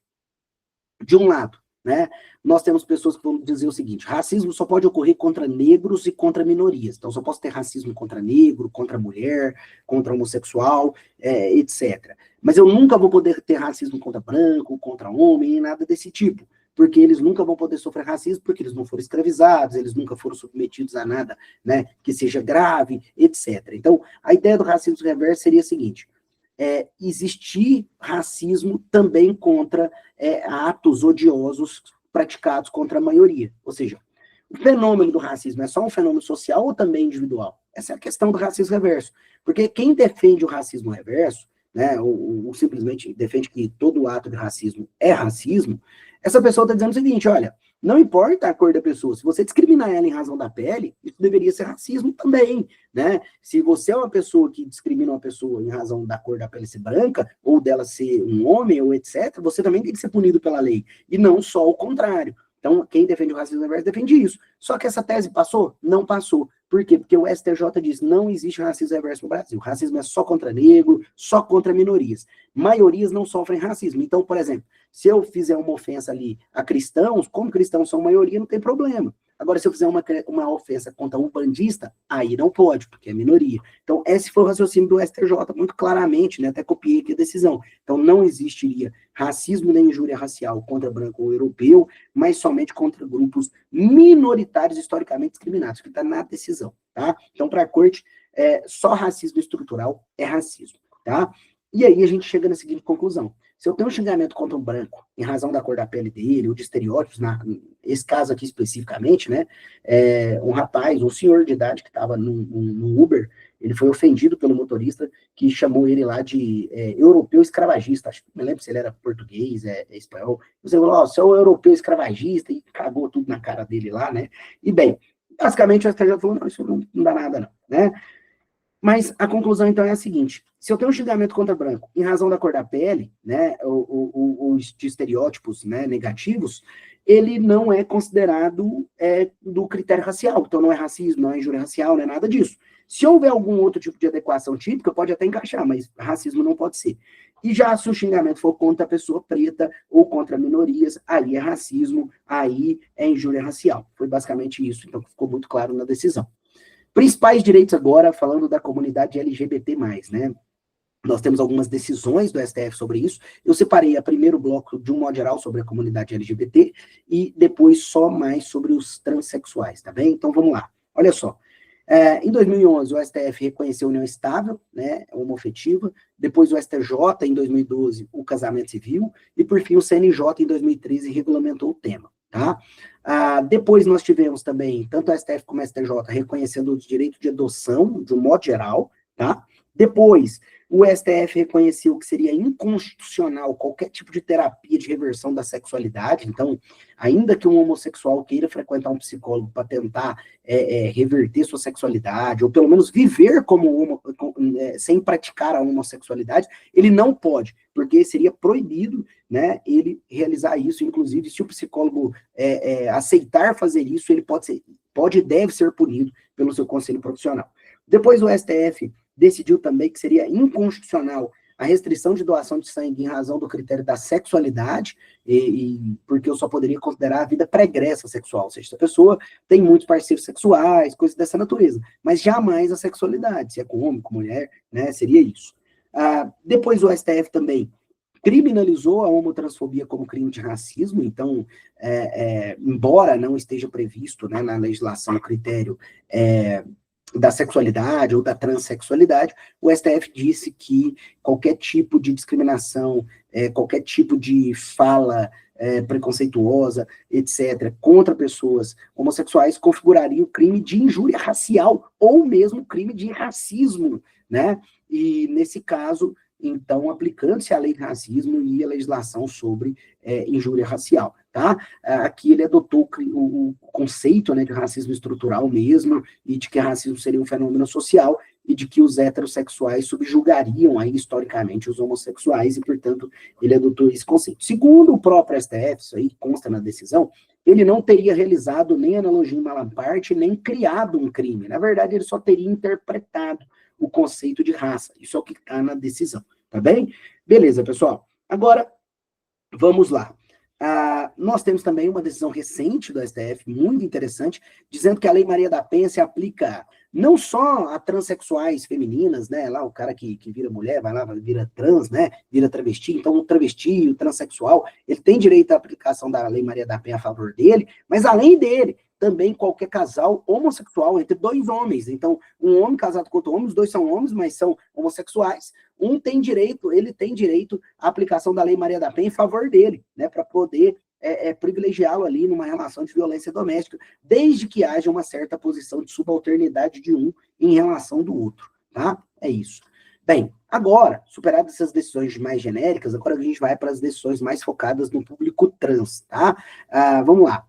De um lado, né, nós temos pessoas que vão dizer o seguinte: racismo só pode ocorrer contra negros e contra minorias. Então, só posso ter racismo contra negro, contra mulher, contra homossexual, etc. Mas eu nunca vou poder ter racismo contra branco, contra homem, nada desse tipo. Porque eles nunca vão poder sofrer racismo, porque eles não foram escravizados, eles nunca foram submetidos a nada, né, que seja grave, etc. Então, a ideia do racismo reverso seria a seguinte: existir racismo também contra atos odiosos praticados contra a maioria. Ou seja, o fenômeno do racismo é só um fenômeno social ou também individual? Essa é a questão do racismo reverso. Porque quem defende o racismo reverso, né, ou simplesmente defende que todo ato de racismo é racismo, essa pessoa está dizendo o seguinte: olha, não importa a cor da pessoa, se você discriminar ela em razão da pele, isso deveria ser racismo também, né? Se você é uma pessoa que discrimina uma pessoa em razão da cor da pele ser branca, ou dela ser um homem, ou etc., você também tem que ser punido pela lei, e não só o contrário. Então, quem defende o racismo reverso defende isso. Só que essa tese passou? Não passou. Por quê? Porque o STJ diz: não existe racismo reverso no Brasil. Racismo é só contra negro, só contra minorias. Maiorias não sofrem racismo. Então, por exemplo, se eu fizer uma ofensa ali a cristãos, como cristãos são maioria, não tem problema. Agora, se eu fizer uma ofensa contra um bandista, aí não pode, porque é minoria. Então, esse foi o raciocínio do STJ, muito claramente, né? Até copiei aqui a decisão. Então, não existiria racismo nem injúria racial contra branco ou europeu, mas somente contra grupos minoritários historicamente discriminados, que está na decisão, tá? Então, para a corte, só racismo estrutural é racismo, tá? E aí a gente chega na seguinte conclusão: se eu tenho um xingamento contra um branco, em razão da cor da pele dele, ou de estereótipos, esse caso aqui especificamente, né, um rapaz, um senhor de idade que estava no Uber, ele foi ofendido pelo motorista que chamou ele lá de europeu escravagista. Acho que não me lembro se ele era português, espanhol. Você falou: você é o europeu escravagista, e cagou tudo na cara dele lá, né? E bem, basicamente o STJ falou: não, isso não dá nada não, né? Mas a conclusão, então, é a seguinte: se eu tenho um xingamento contra branco em razão da cor da pele, né, ou de estereótipos, né, negativos, ele não é considerado do critério racial. Então, não é racismo, não é injúria racial, não é nada disso. Se houver algum outro tipo de adequação típica, pode até encaixar, mas racismo não pode ser. E já se o xingamento for contra a pessoa preta ou contra minorias, aí é racismo, aí é injúria racial. Foi basicamente isso, então ficou muito claro na decisão. Principais direitos agora, falando da comunidade LGBT+, né? Nós temos algumas decisões do STF sobre isso. Eu separei a primeiro bloco, de um modo geral, sobre a comunidade LGBT, e depois só mais sobre os transexuais, tá bem? Então, vamos lá. Olha só. Em 2011, o STF reconheceu a união estável, né, homoafetiva. Depois, o STJ, em 2012, o casamento civil. E, por fim, o CNJ, em 2013, regulamentou o tema. Tá? Depois nós tivemos também, tanto o STF como o STJ, reconhecendo os direitos de adoção, de um modo geral, tá? Depois, o STF reconheceu que seria inconstitucional qualquer tipo de terapia de reversão da sexualidade. Então, ainda que um homossexual queira frequentar um psicólogo para tentar reverter sua sexualidade, ou pelo menos viver sem praticar a homossexualidade, ele não pode, porque seria proibido, né, ele realizar isso. Inclusive, se o psicólogo aceitar fazer isso, ele pode e deve ser punido pelo seu conselho profissional. Depois, o STF decidiu também que seria inconstitucional a restrição de doação de sangue em razão do critério da sexualidade, porque eu só poderia considerar a vida pregressa sexual, ou seja, se a pessoa tem muitos parceiros sexuais, coisas dessa natureza, mas jamais a sexualidade, se é com homem, com mulher, né, seria isso. Depois o STF também criminalizou a homotransfobia como crime de racismo, então, embora não esteja previsto, né, na legislação o critério da sexualidade ou da transexualidade, o STF disse que qualquer tipo de discriminação, qualquer tipo de fala preconceituosa, etc., contra pessoas homossexuais configuraria o crime de injúria racial ou mesmo crime de racismo, né? E, nesse caso, então, aplicando-se a lei de racismo e a legislação sobre injúria racial, tá? Aqui ele adotou o conceito, né, de racismo estrutural mesmo, e de que racismo seria um fenômeno social, e de que os heterossexuais subjugariam aí, historicamente, os homossexuais, e, portanto, ele adotou esse conceito. Segundo o próprio STF, isso aí consta na decisão, ele não teria realizado nem analogia em Malaparte, nem criado um crime. Na verdade, ele só teria interpretado o conceito de raça. Isso é o que está na decisão, tá bem? Beleza, pessoal. Agora, vamos lá. Nós temos também uma decisão recente do STF, muito interessante, dizendo que a Lei Maria da Penha se aplica não só a transexuais femininas, né, lá o cara que vira mulher, vai lá, vira trans, né, vira travesti, então o travesti, o transexual, ele tem direito à aplicação da Lei Maria da Penha a favor dele, mas além dele, também qualquer casal homossexual entre dois homens. Então, um homem casado com outro homem, os dois são homens, mas são homossexuais. Ele tem direito à aplicação da Lei Maria da Penha em favor dele, né, para poder privilegiá-lo ali numa relação de violência doméstica, desde que haja uma certa posição de subalternidade de um em relação do outro, tá? É isso. Bem, agora, superadas essas decisões mais genéricas, agora a gente vai para as decisões mais focadas no público trans, tá? Vamos lá.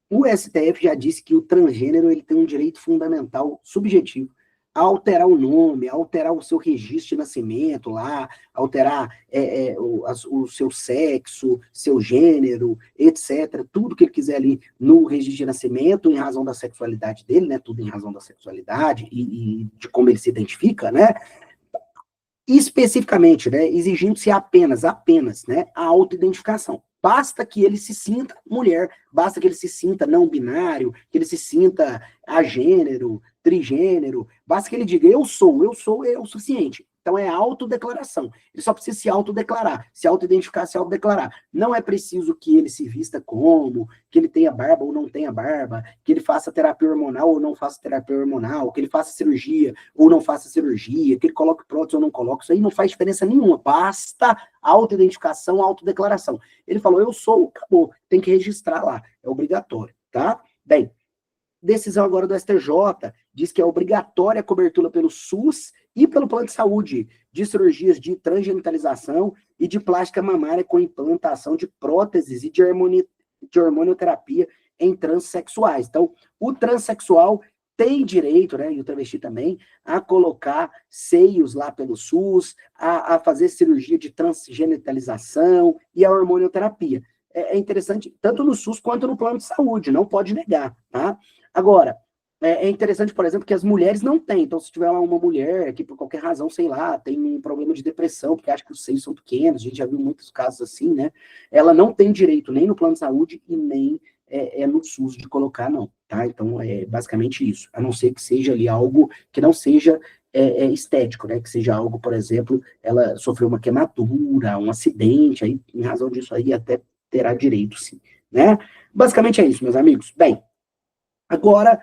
O STF já disse que o transgênero ele tem um direito fundamental subjetivo a alterar o nome, a alterar o seu registro de nascimento lá, alterar o seu sexo, seu gênero, etc. Tudo que ele quiser ali no registro de nascimento, em razão da sexualidade dele, né? Tudo em razão da sexualidade e de como ele se identifica, né? Especificamente, né, exigindo-se apenas, né, a autoidentificação. Basta que ele se sinta mulher, basta que ele se sinta não binário, que ele se sinta agênero, trigênero, basta que ele diga, eu sou, é o suficiente. Então é autodeclaração. Ele só precisa se autodeclarar, se autoidentificar, se autodeclarar. Não é preciso que ele se vista como, que ele tenha barba ou não tenha barba, que ele faça terapia hormonal ou não faça terapia hormonal, que ele faça cirurgia ou não faça cirurgia, que ele coloque prótese ou não coloque. Isso aí não faz diferença nenhuma. Basta autoidentificação, autodeclaração. Ele falou, eu sou, acabou. Tem que registrar lá. É obrigatório, tá? Bem, decisão agora do STJ diz que é obrigatória a cobertura pelo SUS e pelo plano de saúde de cirurgias de transgenitalização e de plástica mamária com implantação de próteses e de hormonioterapia em transexuais. Então, o transexual tem direito, né, e o travesti também, a colocar seios lá pelo SUS, a fazer cirurgia de transgenitalização e a hormonioterapia. É interessante, tanto no SUS quanto no plano de saúde, não pode negar, tá? Agora, é interessante, por exemplo, que as mulheres não têm. Então, se tiver lá uma mulher que, por qualquer razão, sei lá, tem um problema de depressão, porque acha que os seios são pequenos, a gente já viu muitos casos assim, né? Ela não tem direito nem no plano de saúde e nem no SUS de colocar, não, tá? Então, é basicamente isso. A não ser que seja ali algo que não seja estético, né? Que seja algo, por exemplo, ela sofreu uma queimadura, um acidente, aí, em razão disso aí, até terá direito, sim, né? Basicamente é isso, meus amigos. Bem, agora,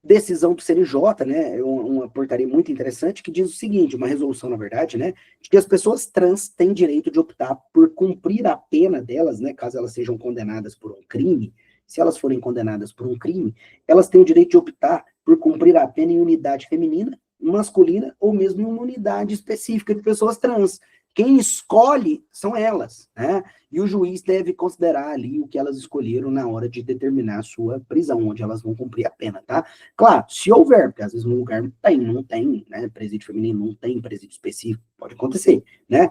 decisão do CNJ, né, uma portaria muito interessante, que diz o seguinte, uma resolução, na verdade, né, de que as pessoas trans têm direito de optar por cumprir a pena delas, né, caso elas sejam condenadas por um crime, se elas forem condenadas por um crime, elas têm o direito de optar por cumprir a pena em unidade feminina, masculina, ou mesmo em uma unidade específica de pessoas trans. Quem escolhe são elas, né? E o juiz deve considerar ali o que elas escolheram na hora de determinar a sua prisão, onde elas vão cumprir a pena, tá? Claro, se houver, porque às vezes no lugar não tem, né? Presídio feminino não tem presídio específico, pode acontecer, né?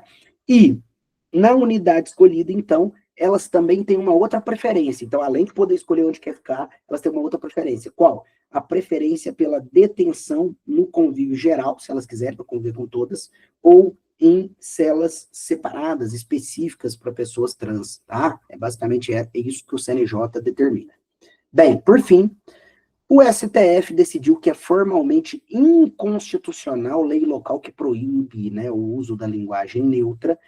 E na unidade escolhida, então, elas também têm uma outra preferência. Então, além de poder escolher onde quer ficar, elas têm uma outra preferência. Qual? A preferência pela detenção no convívio geral, se elas quiserem, para conviver com todas, ou em celas separadas, específicas para pessoas trans, tá? Basicamente isso que o CNJ determina. Bem, por fim, o STF decidiu que é formalmente inconstitucional lei local que proíbe, né, o uso da linguagem neutra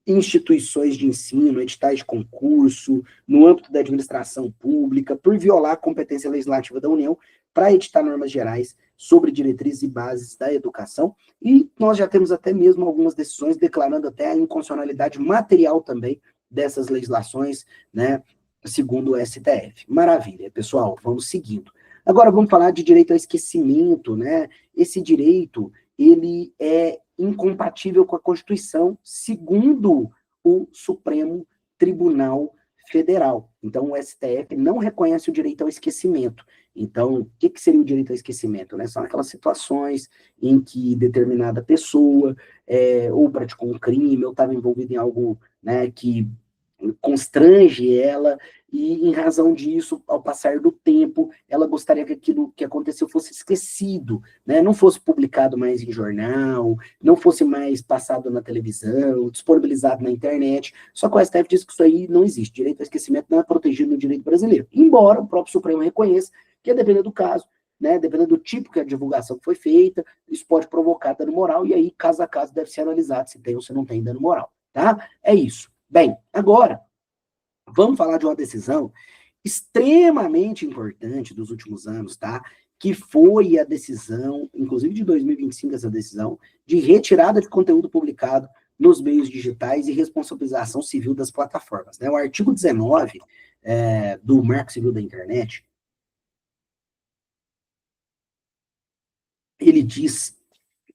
instituições de ensino, editais de concurso, no âmbito da administração pública, por violar a competência legislativa da União para editar normas gerais sobre diretrizes e bases da educação, e nós já temos até mesmo algumas decisões declarando até a inconstitucionalidade material também dessas legislações, né, segundo o STF. Maravilha, pessoal, vamos seguindo. Agora vamos falar de direito ao esquecimento, né? Esse direito, ele é incompatível com a Constituição, segundo o Supremo Tribunal Federal. Então, o STF não reconhece o direito ao esquecimento. Então, o que seria o direito ao esquecimento? Né? São aquelas situações em que determinada pessoa ou praticou um crime, ou estava envolvida em algo, né, que constrange ela, e em razão disso, ao passar do tempo, ela gostaria que aquilo que aconteceu fosse esquecido, né? Não fosse publicado mais em jornal, não fosse mais passado na televisão, disponibilizado na internet. Só que o STF diz que isso aí não existe. Direito ao esquecimento não é protegido no direito brasileiro. Embora o próprio Supremo reconheça que, dependendo do caso, né, dependendo do tipo que a divulgação foi feita, isso pode provocar dano moral, e aí, caso a caso, deve ser analisado se tem ou se não tem dano moral, tá? É isso. Bem, agora, vamos falar de uma decisão extremamente importante dos últimos anos, tá? Que foi a decisão, inclusive de 2025, essa decisão, de retirada de conteúdo publicado nos meios digitais e responsabilização civil das plataformas, né? O artigo 19 do Marco Civil da Internet, ele diz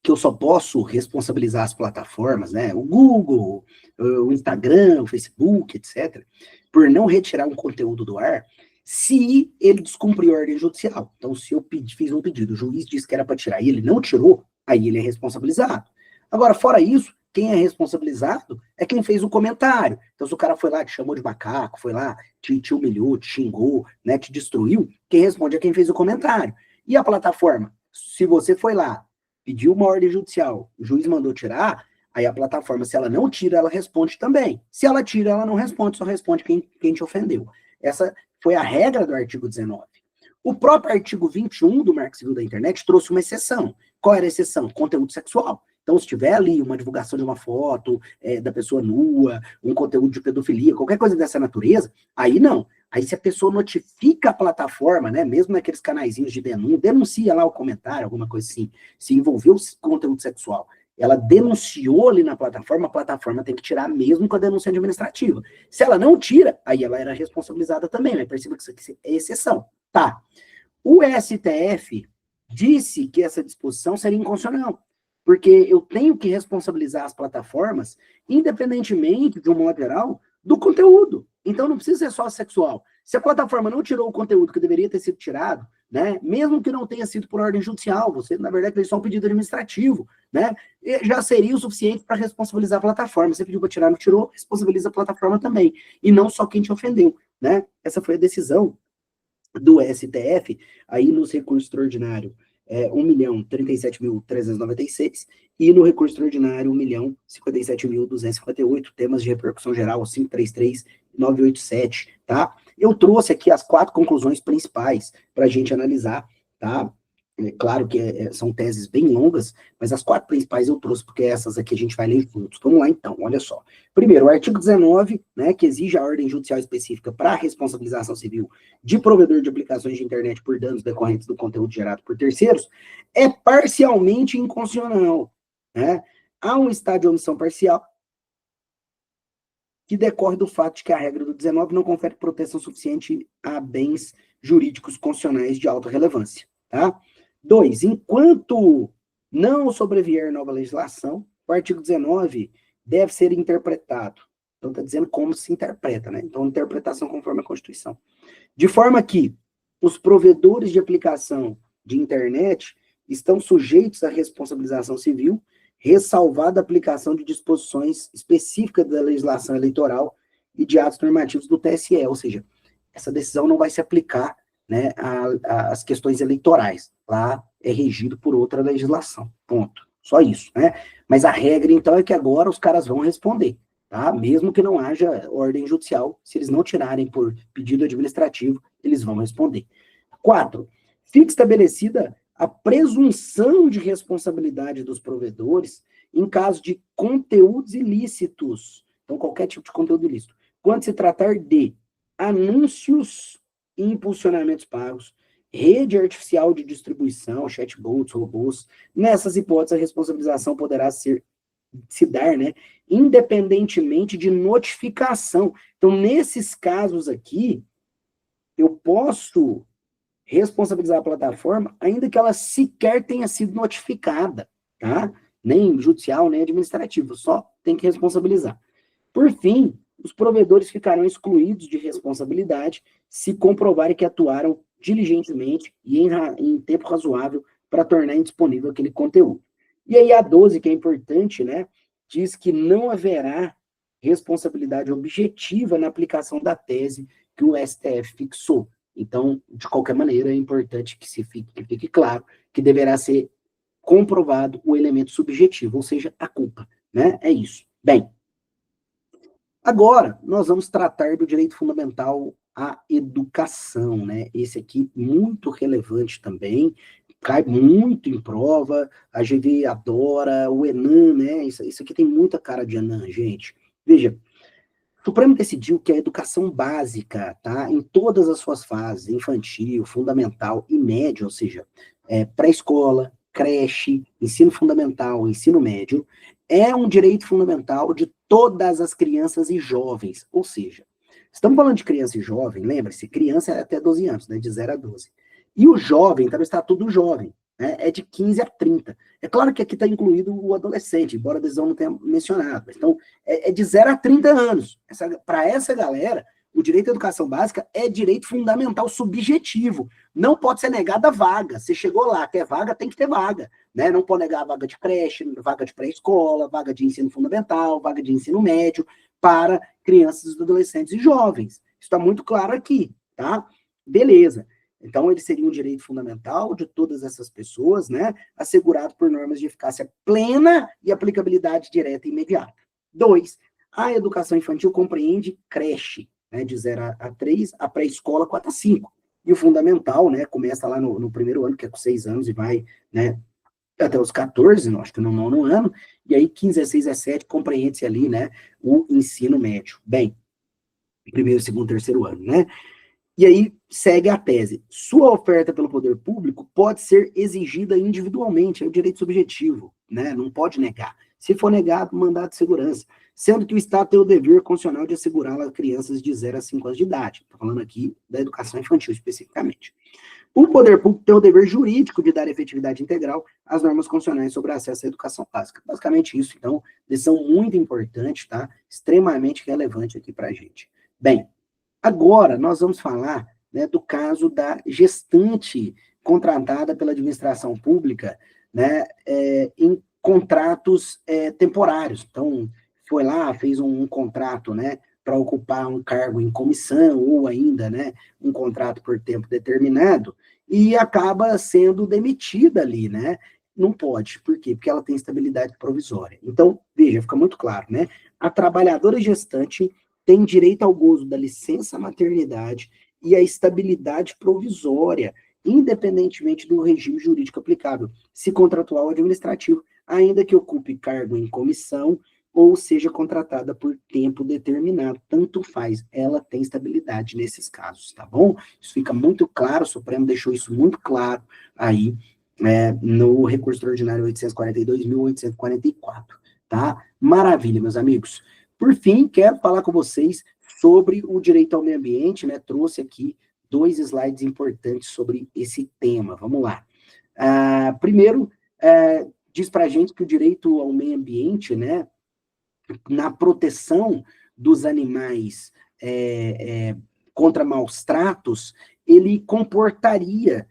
que eu só posso responsabilizar as plataformas, né, o Google, o Instagram, o Facebook, etc., por não retirar um conteúdo do ar, se ele descumpriu a ordem judicial. Então, se eu fiz um pedido, o juiz disse que era para tirar e ele não tirou, aí ele é responsabilizado. Agora, fora isso, quem é responsabilizado é quem fez o comentário. Então, se o cara foi lá, te chamou de macaco, foi lá, te humilhou, te xingou, né, te destruiu, quem responde é quem fez o comentário. E a plataforma? Se você foi lá, pediu uma ordem judicial, o juiz mandou tirar, aí a plataforma, se ela não tira, ela responde também. Se ela tira, ela não responde, só responde quem te ofendeu. Essa foi a regra do artigo 19. O próprio artigo 21 do Marco Civil da Internet trouxe uma exceção. Qual era a exceção? Conteúdo sexual. Então, se tiver ali uma divulgação de uma foto da pessoa nua, um conteúdo de pedofilia, qualquer coisa dessa natureza, aí não. Aí se a pessoa notifica a plataforma, né, mesmo naqueles canaizinhos de denúncia, denuncia lá o comentário, alguma coisa assim, se envolveu com conteúdo sexual, ela denunciou ali na plataforma, a plataforma tem que tirar mesmo com a denúncia administrativa. Se ela não tira, aí ela era responsabilizada também, mas perceba que isso aqui é exceção. Tá. O STF disse que essa disposição seria inconstitucional, porque eu tenho que responsabilizar as plataformas, independentemente, de um modo geral, do conteúdo. Então, não precisa ser só sexual. Se a plataforma não tirou o conteúdo que deveria ter sido tirado, né, mesmo que não tenha sido por ordem judicial, você, na verdade, fez só um pedido administrativo, né, já seria o suficiente para responsabilizar a plataforma. Você pediu para tirar, não tirou, responsabiliza a plataforma também, e não só quem te ofendeu, né? Essa foi a decisão do STF, aí nos recursos extraordinários, 1.037.396, e no recurso extraordinário, 1.057.258, temas de repercussão geral, 533.987, tá? Eu trouxe aqui as 4 conclusões principais para a gente analisar, tá? É claro que são teses bem longas, mas as 4 principais eu trouxe, porque essas aqui a gente vai ler juntos. Vamos lá, então, olha só. Primeiro, o artigo 19, né, que exige a ordem judicial específica para a responsabilização civil de provedor de aplicações de internet por danos decorrentes do conteúdo gerado por terceiros, é parcialmente inconstitucional, né? Há um estado de omissão parcial que decorre do fato de que a regra do 19 não confere proteção suficiente a bens jurídicos constitucionais de alta relevância, tá? 2, enquanto não sobrevier nova legislação, o artigo 19 deve ser interpretado. Então, está dizendo como se interpreta, né? Então, interpretação conforme a Constituição. De forma que os provedores de aplicação de internet estão sujeitos à responsabilização civil, ressalvada a aplicação de disposições específicas da legislação eleitoral e de atos normativos do TSE, ou seja, essa decisão não vai se aplicar, né, às questões eleitorais. Lá é regido por outra legislação. Ponto. Só isso, né? Mas a regra, então, é que agora os caras vão responder, tá? Mesmo que não haja ordem judicial, se eles não tirarem por pedido administrativo, eles vão responder. 4, fica estabelecida a presunção de responsabilidade dos provedores em caso de conteúdos ilícitos Então, qualquer tipo de conteúdo ilícito. Quando se tratar de anúncios e impulsionamentos pagos, rede artificial de distribuição, chatbots, robôs, nessas hipóteses a responsabilização poderá se dar, né, independentemente de notificação. Então, nesses casos aqui, eu posso responsabilizar a plataforma, ainda que ela sequer tenha sido notificada, tá? Nem judicial, nem administrativo, só tem que responsabilizar. Por fim, os provedores ficarão excluídos de responsabilidade se comprovarem que atuaram diligentemente e em tempo razoável para tornar indisponível aquele conteúdo. E aí a 12, que é importante, né, diz que não haverá responsabilidade objetiva na aplicação da tese que o STF fixou. Então, de qualquer maneira, é importante que fique claro que deverá ser comprovado o elemento subjetivo, ou seja, a culpa, né? É isso. Bem, agora nós vamos tratar do direito fundamental à educação, né? Esse aqui muito relevante também, cai muito em prova, a GV adora, o Enem, né? Isso aqui tem muita cara de Enem, gente. Veja, o Supremo decidiu que a educação básica, tá, em todas as suas fases, infantil, fundamental e médio, ou seja, pré-escola, creche, ensino fundamental, ensino médio, é um direito fundamental de todas as crianças e jovens, ou seja, estamos falando de criança e jovem, lembre-se, criança é até 12 anos, né, de 0 a 12. E o jovem, tá no estatuto do jovem, né, é de 15 a 30. É claro que aqui está incluído o adolescente, embora a decisão não tenha mencionado. Então, é de 0 a 30 anos. Para essa galera, o direito à educação básica é direito fundamental subjetivo. Não pode ser negada vaga. Você chegou lá, quer vaga, tem que ter vaga. Né? Não pode negar vaga de creche, vaga de pré-escola, vaga de ensino fundamental, vaga de ensino médio para crianças, adolescentes e jovens. Isso está muito claro aqui, tá? Beleza. Então, ele seria um direito fundamental de todas essas pessoas, né, assegurado por normas de eficácia plena e aplicabilidade direta e imediata. 2, a educação infantil compreende creche, né, de 0 a 3, a pré-escola 4 a 5. E o fundamental, né, começa lá no primeiro ano, que é com 6 anos, e vai, né, até os 14, acho que no 9º ano, e aí 15, 16, 17, compreende-se ali, né, o ensino médio. Bem, primeiro, segundo, terceiro ano, né? E aí segue a tese. Sua oferta pelo poder público pode ser exigida individualmente, é o direito subjetivo, né? Não pode negar. Se for negado, mandado de segurança. Sendo que o Estado tem o dever constitucional de assegurá-la a crianças de 0 a 5 anos de idade. Estou falando aqui da educação infantil especificamente. O poder público tem o dever jurídico de dar efetividade integral às normas constitucionais sobre acesso à educação básica. Basicamente isso, então, decisão muito importante, tá? Extremamente relevante aqui para a gente. Bem, agora, nós vamos falar, né, do caso da gestante contratada pela administração pública, né, em contratos temporários. Então, foi lá, fez um contrato, né, para ocupar um cargo em comissão, ou ainda, né, um contrato por tempo determinado, e acaba sendo demitida ali, né? Não pode. Por quê? Porque ela tem estabilidade provisória. Então, veja, fica muito claro, né? A trabalhadora gestante tem direito ao gozo da licença maternidade e à estabilidade provisória, independentemente do regime jurídico aplicável, se contratual ou administrativo, ainda que ocupe cargo em comissão ou seja contratada por tempo determinado. Tanto faz, ela tem estabilidade nesses casos, tá bom? Isso fica muito claro, o Supremo deixou isso muito claro aí no recurso extraordinário 842.844, tá? Maravilha, meus amigos. Por fim, quero falar com vocês sobre o direito ao meio ambiente, né? Trouxe aqui 2 slides importantes sobre esse tema. Vamos lá. Primeiro, diz para a gente que o direito ao meio ambiente, né, na proteção dos animais contra maus tratos, ele comportaria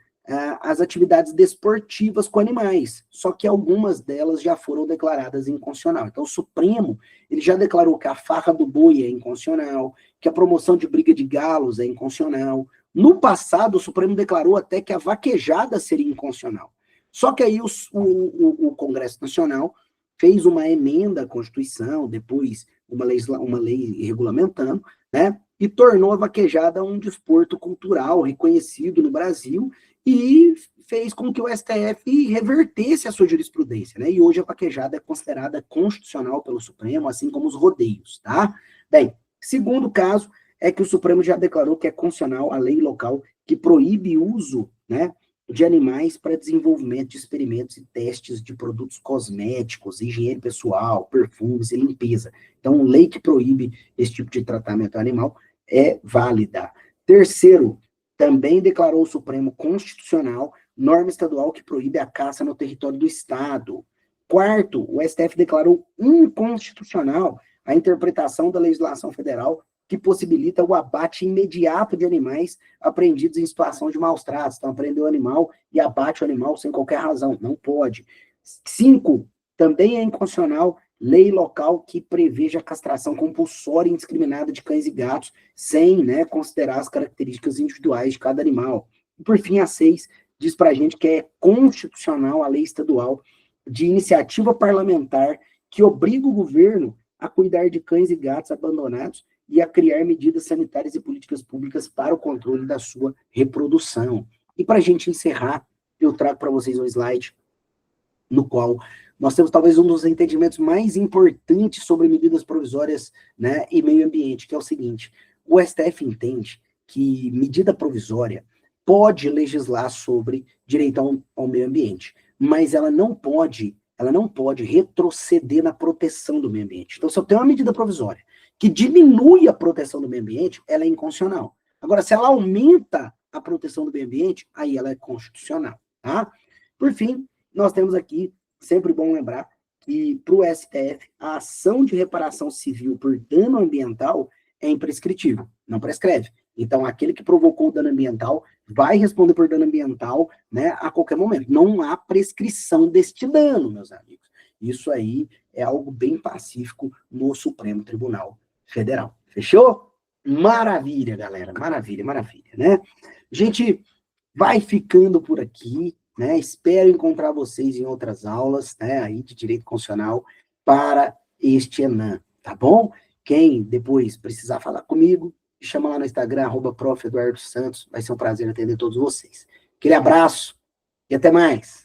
as atividades desportivas com animais, só que algumas delas já foram declaradas inconstitucional. Então, o Supremo, ele já declarou que a farra do boi é inconstitucional, que a promoção de briga de galos é inconstitucional. No passado, o Supremo declarou até que a vaquejada seria inconstitucional. Só que aí o Congresso Nacional fez uma emenda à Constituição, depois uma lei regulamentando, né? e tornou a vaquejada um desporto cultural reconhecido no Brasil e fez com que o STF revertesse a sua jurisprudência, né? E hoje a vaquejada é considerada constitucional pelo Supremo, assim como os rodeios, tá? Bem, segundo caso é que o Supremo já declarou que é constitucional a lei local que proíbe o uso, né, de animais para desenvolvimento de experimentos e testes de produtos cosméticos, higiene pessoal, perfumes e limpeza. Então, lei que proíbe esse tipo de tratamento animal é válida. Terceiro, também declarou o Supremo constitucional norma estadual que proíbe a caça no território do Estado. Quarto, o STF declarou inconstitucional a interpretação da legislação federal que possibilita o abate imediato de animais apreendidos em situação de maus tratos. Então, prendeu o animal e abate o animal sem qualquer razão. Não pode. 5. Também é inconstitucional lei local que preveja a castração compulsória e indiscriminada de cães e gatos, sem, né, considerar as características individuais de cada animal. E, por fim, a 6 diz para a gente que é constitucional a lei estadual de iniciativa parlamentar que obriga o governo a cuidar de cães e gatos abandonados e a criar medidas sanitárias e políticas públicas para o controle da sua reprodução. E para a gente encerrar, eu trago para vocês um slide no qual nós temos talvez um dos entendimentos mais importantes sobre medidas provisórias, né, e meio ambiente, que é o seguinte: o STF entende que medida provisória pode legislar sobre direito ao meio ambiente, mas ela não pode retroceder na proteção do meio ambiente. Então, se eu tenho uma medida provisória que diminui a proteção do meio ambiente, ela é inconstitucional. Agora, se ela aumenta a proteção do meio ambiente, aí ela é constitucional, tá? Por fim, nós temos aqui, sempre bom lembrar, que para o STF, a ação de reparação civil por dano ambiental é imprescritível, não prescreve. Então, aquele que provocou o dano ambiental vai responder por dano ambiental, né, a qualquer momento. Não há prescrição deste dano, meus amigos. Isso aí é algo bem pacífico no Supremo Tribunal Federal. Fechou? Maravilha, galera. Maravilha, maravilha, né? A gente vai ficando por aqui, né? Espero encontrar vocês em outras aulas, né, aí de Direito Constitucional para este ENAM, tá bom? Quem depois precisar falar comigo, me chama lá no Instagram, @prof. Eduardo Santos. Vai ser um prazer atender todos vocês. Aquele abraço e até mais.